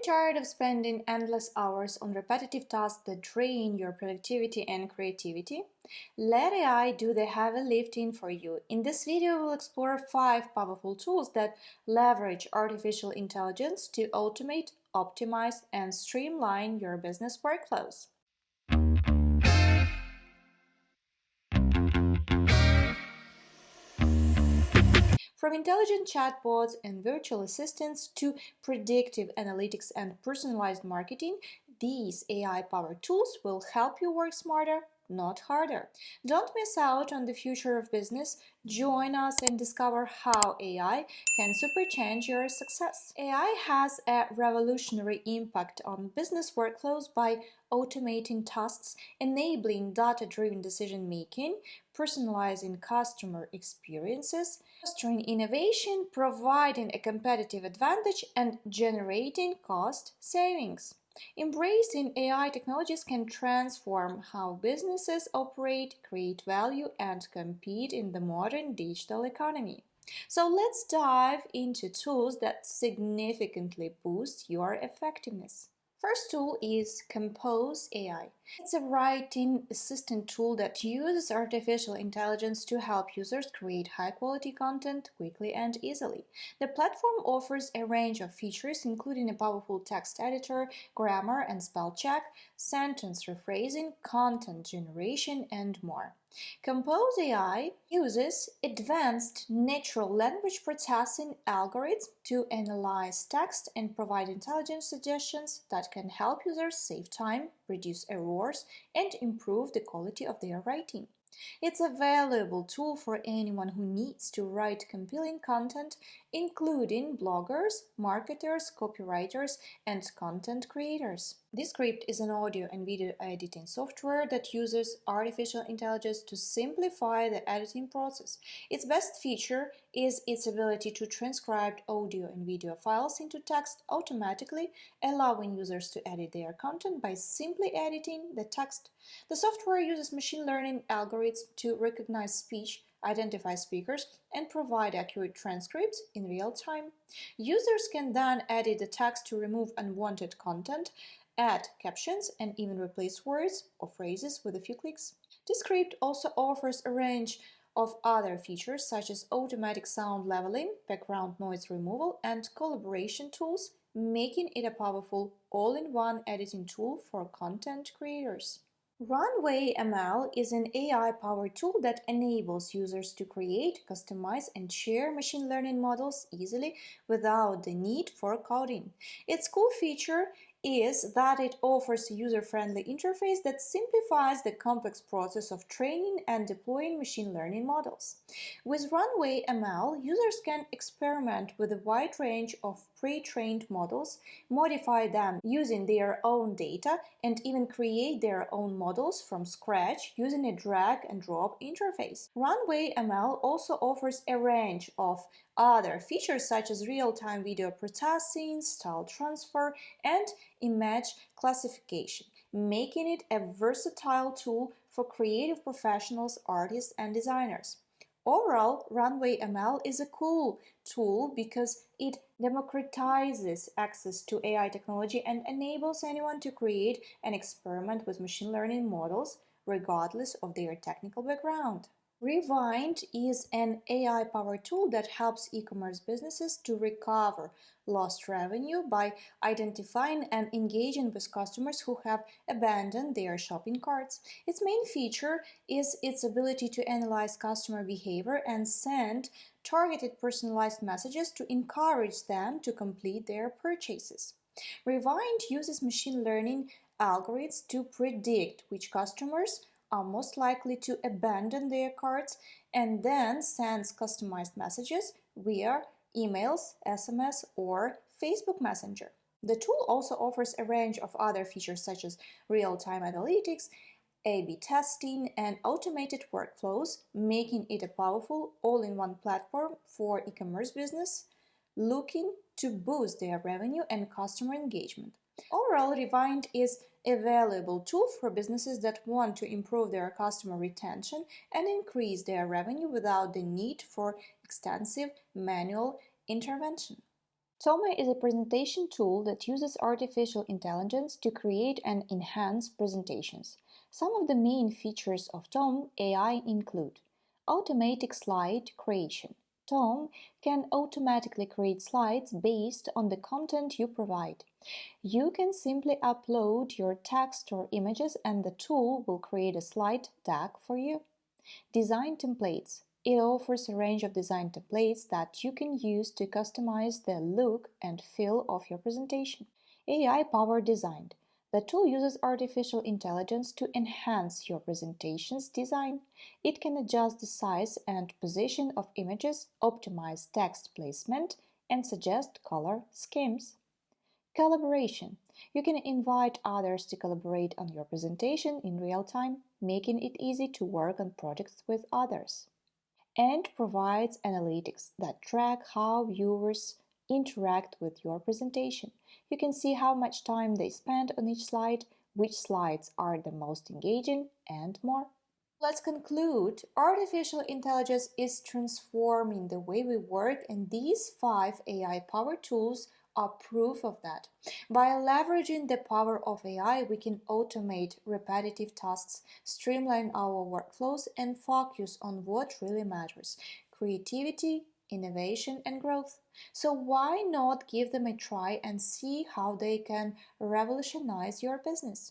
tired of spending endless hours on repetitive tasks that drain your productivity and creativity? Let AI do the heavy lifting for you. In this video, we'll explore 5 powerful tools that leverage artificial intelligence to automate, optimize, and streamline your business workflows. From intelligent chatbots and virtual assistants to predictive analytics and personalized marketing, these AI-powered tools will help you work smarter, not harder. Don't miss out on the future of business. Join us and discover how AI can supercharge your success. AI has a revolutionary impact on business workflows by automating tasks, enabling data-driven decision-making, personalizing customer experiences, fostering innovation, providing a competitive advantage, and generating cost savings. Embracing AI technologies can transform how businesses operate, create value, and compete in the modern digital economy. So let's dive into tools that significantly boost your effectiveness. First tool is Compose AI. It's a writing assistant tool that uses artificial intelligence to help users create high-quality content quickly and easily. The platform offers a range of features, including a powerful text editor, grammar and spell check, sentence rephrasing, content generation, and more. Compose AI uses advanced natural language processing algorithms to analyze text and provide intelligent suggestions that can help users save time, reduce errors, and improve the quality of their writing. It's a valuable tool for anyone who needs to write compelling content, including bloggers, marketers, copywriters, and content creators. Descript is an audio and video editing software that uses artificial intelligence to simplify the editing process. Its best feature is its ability to transcribe audio and video files into text automatically, allowing users to edit their content by simply editing the text. The software uses machine learning algorithms to recognize speech, identify speakers, and provide accurate transcripts in real time. Users can then edit the text to remove unwanted content, add captions, and even replace words or phrases with a few clicks. Descript also offers a range of other features such as automatic sound leveling, background noise removal, and collaboration tools, making it a powerful all-in-one editing tool for content creators. Runway ML is an AI-powered tool that enables users to create, customize, and share machine learning models easily without the need for coding. Its cool feature is that it offers a user-friendly interface that simplifies the complex process of training and deploying machine learning models. With Runway ML, users can experiment with a wide range of pre-trained models, modify them using their own data, and even create their own models from scratch using a drag-and-drop interface. Runway ML also offers a range of other features such as real-time video processing, style transfer, and image classification, making it a versatile tool for creative professionals, artists, and designers. Overall, Runway ML is a cool tool because it democratizes access to AI technology and enables anyone to create and experiment with machine learning models regardless of their technical background. Rewind is an AI-powered tool that helps e-commerce businesses to recover lost revenue by identifying and engaging with customers who have abandoned their shopping carts. Its main feature is its ability to analyze customer behavior and send targeted personalized messages to encourage them to complete their purchases. Rewind uses machine learning algorithms to predict which customers are most likely to abandon their carts and then sends customized messages via emails, SMS, or Facebook Messenger. The tool also offers a range of other features such as real-time analytics, A/B testing, and automated workflows, making it a powerful all-in-one platform for e-commerce business looking to boost their revenue and customer engagement. Overall, Rewind is a valuable tool for businesses that want to improve their customer retention and increase their revenue without the need for extensive manual intervention. Toma is a presentation tool that uses artificial intelligence to create and enhance presentations. Some of the main features of Tom AI include automatic slide creation. Tom can automatically create slides based on the content you provide. You can simply upload your text or images and the tool will create a slide tag for you. Design templates. It offers a range of design templates that you can use to customize the look and feel of your presentation. AI-powered design. The tool uses artificial intelligence to enhance your presentation's design. It can adjust the size and position of images, optimize text placement, and suggest color schemes. Collaboration. You can invite others to collaborate on your presentation in real time, making it easy to work on projects with others. And provides analytics that track how viewers interact with your presentation. You can see how much time they spend on each slide, which slides are the most engaging, and more. Let's conclude. Artificial intelligence is transforming the way we work, and these 5 AI-powered tools are proof of that. By leveraging the power of AI, we can automate repetitive tasks, streamline our workflows, and focus on what really matters: creativity, innovation, and growth. So, why not give them a try and see how they can revolutionize your business?